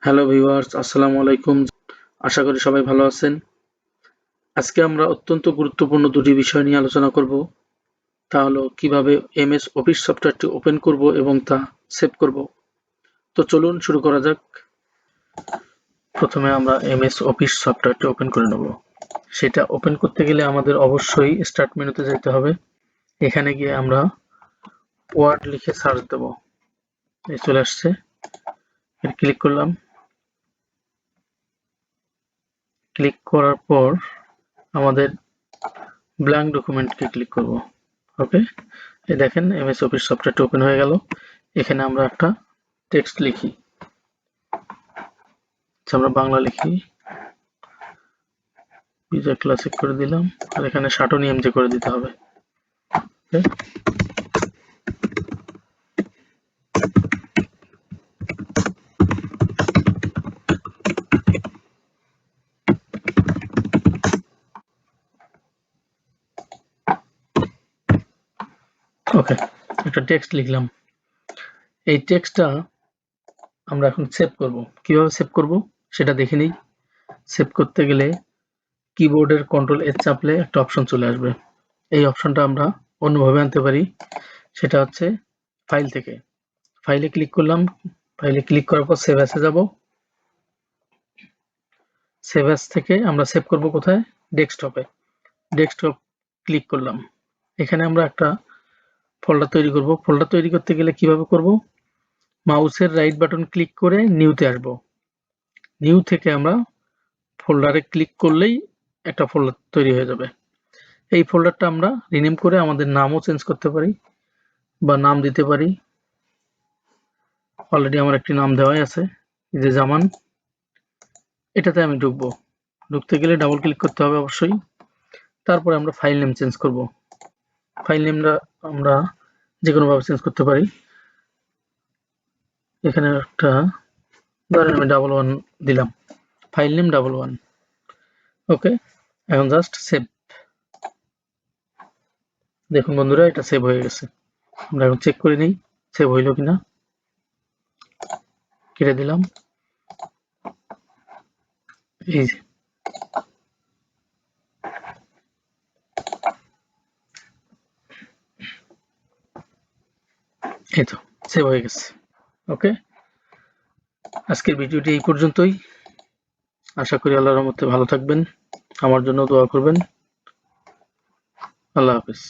Hello viewers, আসসালামু আলাইকুম। আশা করি সবাই ভালো আছেন। আজকে আমরা অত্যন্ত গুরুত্বপূর্ণ দুটি বিষয় নিয়ে আলোচনা করব। তা হলো কিভাবে এমএস অফিস সফটওয়্যারটি ওপেন করব এবং তা সেভ করব। তো চলুন শুরু করা যাক। প্রথমে আমরা এমএস অফিস সফটওয়্যারটি ওপেন করে নেব। সেটা ওপেন করতে গেলে আমাদের অবশ্যই স্টার্ট মেনুতে যেতে হবে। এখানে গিয়ে আমরা ওয়ার্ড লিখে সার্চ দেব। এই চলে আসছে, এর ক্লিক করলাম। ক্লিক করার পর আমাদের ব্ল্যাঙ্ক ডকুমেন্টকে ক্লিক করব। ওকে, এই দেখেন এমএস অফিস সফটওয়্যারটি ওপেন হয়ে গেল। এখানে আমরা একটা টেক্সট লিখি। আমরা বাংলা লিখি, বিজয় ক্লাসিক করে দিলাম, আর এখানে শাটনি এমজে করে দিতে হবে। ওকে, একটা টেক্সট লিখলাম। এই টেক্সটটা আমরা এখন সেভ করব। কিভাবে সেভ করব সেটা দেখে নিই। সেভ করতে গেলে কিবোর্ডের কন্ট্রোল এস চাপলে একটা অপশন চলে আসবে। এই অপশনটা আমরা অন্যভাবে আনতে পারি। সেটা হচ্ছে ফাইল থেকে। ফাইলে ক্লিক করলাম। ফাইলে ক্লিক করার পর সেভ অ্যাসে যাব। সেভ অ্যাস থেকে আমরা সেভ করব কোথায়? ডেস্কটপে। ডেস্কটপ ক্লিক করলাম। এখানে আমরা একটা ফোল্ডার তৈরি করব। ফোল্ডার তৈরি করতে গেলে কিভাবে করব? মাউসের রাইট বাটন ক্লিক করে নিউতে আসব। নিউ থেকে আমরা ফোল্ডারে ক্লিক করলেই একটা ফোল্ডার তৈরি হয়ে যাবে। এই ফোল্ডারটা আমরা রিনেম করে আমাদের নামও চেঞ্জ করতে পারি বা নাম দিতে পারি। অলরেডি আমার একটি নাম দেওয়াই আছে, যে জামান। এটাতে আমি ঢুকবো। ঢুকতে গেলে ডাবল ক্লিক করতে হবে অবশ্যই। তারপরে আমরা ফাইল নেম চেঞ্জ করব। ফাইল নেমটা আমরা যে কোনোভাবে চেঞ্জ করতে পারি। এখানে একটা ধরেন আমি 11 দিলাম, ফাইল নেম 11। ওকে, এখন জাস্ট সেভ। দেখুন বন্ধুরা, এটা সেভ হয়ে গেছে। আমরা এখন চেক করে নিই সেভ হইল কিনা। কেটে দিলাম। এই তো সেভ হয়ে গেছে। ওকে, আজকের ভিডিওটি এই পর্যন্তই। আশা করি আল্লাহর রহমতে ভালো থাকবেন, আমার জন্য দোয়া করবেন। আল্লাহ হাফেজ।